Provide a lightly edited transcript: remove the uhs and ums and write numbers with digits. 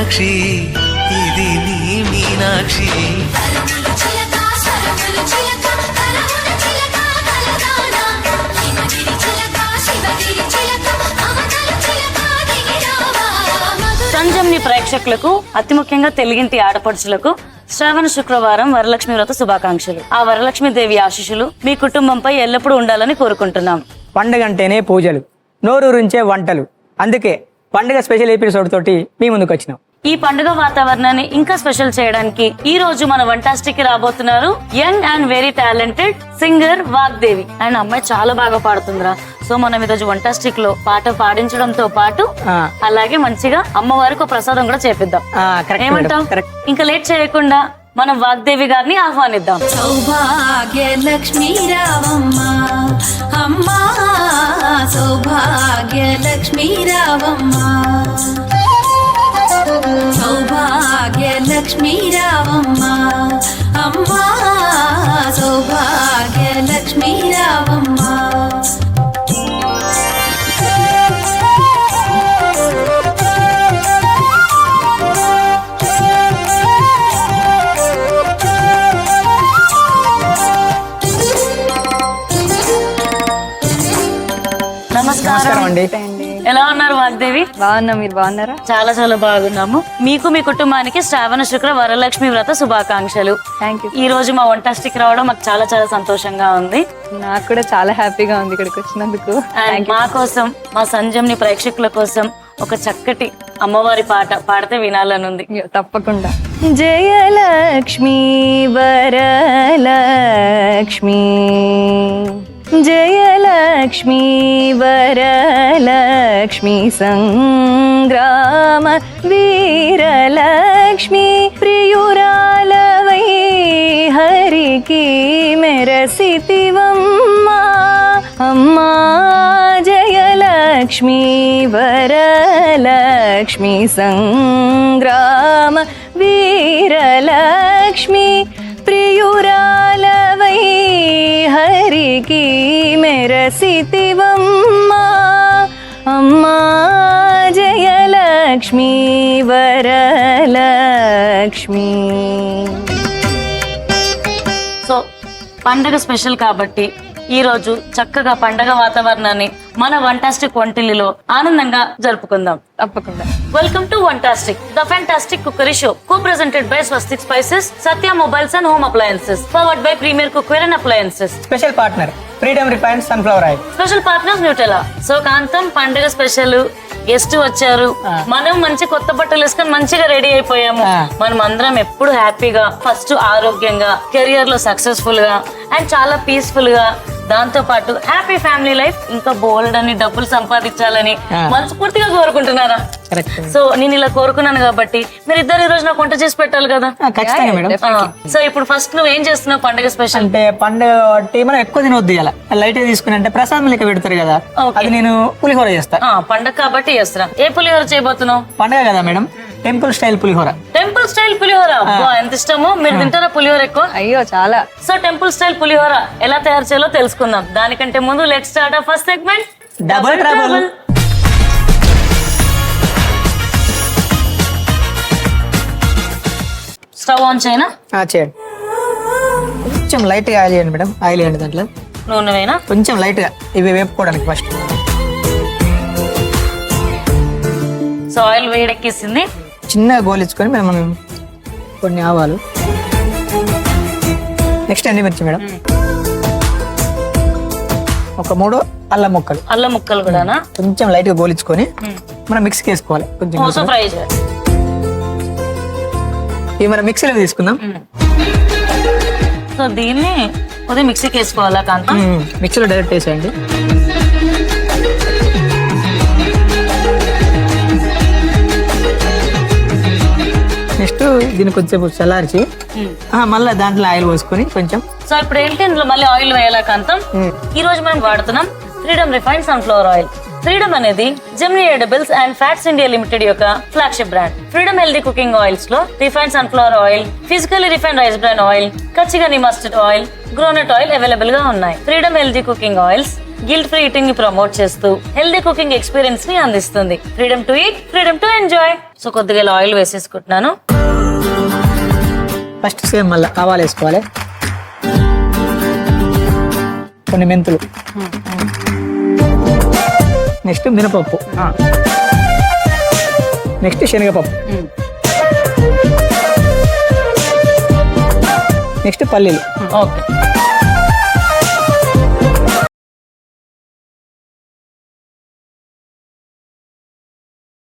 సాక్షి ఇది నీ మీనాక్షి. సంజమ్ని ప్రేక్షకులకు అతి ముఖ్యంగా తెలుగింటి ఆడపడుచులకు శ్రావణ శుక్రవారం వరలక్ష్మి వ్రత శుభాకాంక్షలు. ఆ వరలక్ష్మి దేవి ఆశీస్సులు మీ కుటుంబంపై ఎల్లప్పుడూ ఉండాలని కోరుకుంటున్నాం. పండుగ అంటేనే పూజలు, నోరూరించే వంటలు. అందుకే పండుగ స్పెషల్ ఎపిసోడ్ తోటి మీ ముందుకు వచ్చినాం. ఈ పండుగ వాతావరణాన్ని ఇంకా స్పెషల్ చేయడానికి ఈ రోజు మన వంటాస్టిక్ కి రాబోతున్నారు young and very talented singer Vagdevi. And అమ్మాయి చాలా బాగా పాడుతుందిరా. సో మనం ఈరోజు వంటాస్టిక్ లో పాట పాడించడంతో పాటు అలాగే మంచిగా అమ్మవారికి ఒక ప్రసాదం కూడా చేపిద్దాం. ఏమంటావు? ఇంకా లేట్ చేయకుండా మనం వాగ్దేవి గారిని ఆహ్వానిద్దాం. సౌభాగ్య లక్ష్మీ రావమ్మ అమ్మా, సౌభాగ్య లక్ష్మీ రావమ్మ, సౌభాగ్య లక్ష్మీ రావమ్మ అమ్మా, సౌభాగ్య లక్ష్మీ రావమ్మ. నమస్కారం అండి. ఎలా ఉన్నారు వాగ్దేవి? బాగున్నా, మీరు బాగున్నారా? చాలా చాలా బాగున్నాము. మీకు మీ కుటుంబానికి శ్రావణ శుక్ర వరలక్ష్మి వ్రత శుభాకాంక్షలు. Thank you. ఈ రోజు మా వంటాస్టిక్ రావడం మాకు చాలా చాలా సంతోషంగా ఉంది. నాకు కూడా చాలా హ్యాపీగా ఉంది ఇక్కడికి వచ్చినందుకు. మా కోసం, మా సంజమ్ని ప్రేక్షకుల కోసం ఒక చక్కటి అమ్మవారి పాట పాడితే వినాలనుంది. తప్పకుండా. జయలక్ష్మి వరలక్ష్మి, జయలక్ష్మి వరలక్ష్మి, సంగ్రామ వీరలక్ష్మి, ప్రియురాలవై హరికి మెరసితివమ్మా అమ్మా. జయలక్ష్మి వరలక్ష్మి, సంగ్రామ వీరలక్ష్మి, ప్రియురాలవై హరికి మెరసితివమ్మా అమ్మా. జయలక్ష్మి వరలక్ష్మి. సో పండగ స్పెషల్ కాబట్టి ఈ రోజు చక్కగా పండగ వాతావరణాన్ని మన వంటాస్టిక్ వంటిల్లిలో ఆనందంగా జరుపుకుందాం. తప్పకుండా. Welcome to Vantastic, the fantastic cookery show, co-presented by Swastik Spices, Satya Mobiles and Home Appliances, powered by Premier Cookware and Appliances. Special partner Freedom refined sunflower oil. Special partners Nutella. So Kantham పండుగ special, guest వచ్చారు, మనం మంచి కొత్త బట్టలు వేసుకొని మంచిగా ready అయిపోయాము. మనం అందరం ఎప్పుడు హ్యాపీగా, ఫస్ట్ ఆరోగ్యంగా, కెరియర్ లో సక్సెస్ఫుల్ గా అండ్ చాలా పీస్ఫుల్ గా, దాంతో పాటు హ్యాపీ ఫ్యామిలీ లైఫ్, ఇంకా బోల్డ్ అని డబ్బులు సంపాదించాలని మనస్ఫూర్తిగా కోరుకుంటున్నారా? సో నేను ఇలా కోరుకున్నాను కాబట్టి మీరు ఇద్దరు ఈ రోజు నాకు వంట చేసి పెట్టాలి కదా. సో ఇప్పుడు ఫస్ట్ నువ్వు ఏం చేస్తున్నావు పండుగ స్పెషల్? అంటే పండుగ మనం ఎక్కువ తినొద్దు, ఇలా లైట్ గా తీసుకుని అంటే ప్రసాదం లెక్క పెడతారు కదా, అది నేను పులిహోర చేస్తా. పండుగ కాబట్టి చేస్తున్నా. ఏ పులిహోర చేయబోతున్నావు? పండుగ కదా మేడం, టెంపుల్ స్టైల్ పులిహోర. టెంపుల్ స్టైల్ పులిహోర ఎంత ఇష్టమో. మీరు తింటారా పులిహోర ఎక్కువ? అయ్యో చాలా. సో టెంపుల్ స్టైల్ పులిహోర ఎలా తయారు చేయాలో తెలుసుకుందాం. దానికంటే ముందు let's start our first segment, double trouble. Stove on చేయనా? చేయండి. కొంచెం లైట్ గా ఆయిల్ వేయండి మేడం. ఆయిల్ వేయండి, దాంట్లో నూనె వేయనా? కొంచెం లైట్ గా, ఇవి వేపుకోవడానికి ఫస్ట్. సో ఆయిల్ వేడెక్కేసింది. చిన్నగా గోలించుకొని మనం కొన్ని ఆవాలు, నెక్స్ట్ ఎండుమిర్చి మేడం, ఒక 3 అల్లం ముక్కలు. అల్లం ముక్కలు కూడానా? కొంచెం లైట్ గా గోలించుకొని మనం మిక్సీకి వేసుకోవాలి. కొంచెం ఫ్రై చేయాలి. ఇవి మనం మిక్సీలో తీసుకుందాం. సో దీన్ని కొద్దిగా మిక్సీకి వేసుకోవాలా కాంతం? మిక్సీలో డైరెక్ట్ వేసేయండి. నెక్స్ట్ దీన్ని కొంచెం చల్లార్చి మళ్ళీ దాంట్లో ఆయిల్ పోసుకొని కొంచెం. సో ఇప్పుడు ఏంటి, ఇందులో మళ్ళీ ఆయిల్ వేయాలా కాంతం? ఈ రోజు మనం వాడుతున్నాం Freedom refined sunflower oil. Freedom అనేది Gemini Edibles and Fats India Limited యొక్క flagship brand. Freedom healthy cooking oils లో refined sunflower oil, physically refined rice bran oil, kachchi ghani mustard oil, groundnut oil available గా ఉన్నాయి. Freedom healthy cooking oils guilt free eating ని promote చేస్తూ healthy cooking experience ని అందిస్తుంది. Freedom to eat, Freedom to enjoy. So కొద్దిగా ఇలా oil వేసేసుకుంటున్నాను. First same మళ్ళీ ఆవాలు వేసుకోవాలి, కొన్ని మెంతులు, నెక్స్ట్ మినపప్పు, నెక్స్ట్ శనగపప్పు, నెక్స్ట్ పల్లీలు. ఓకే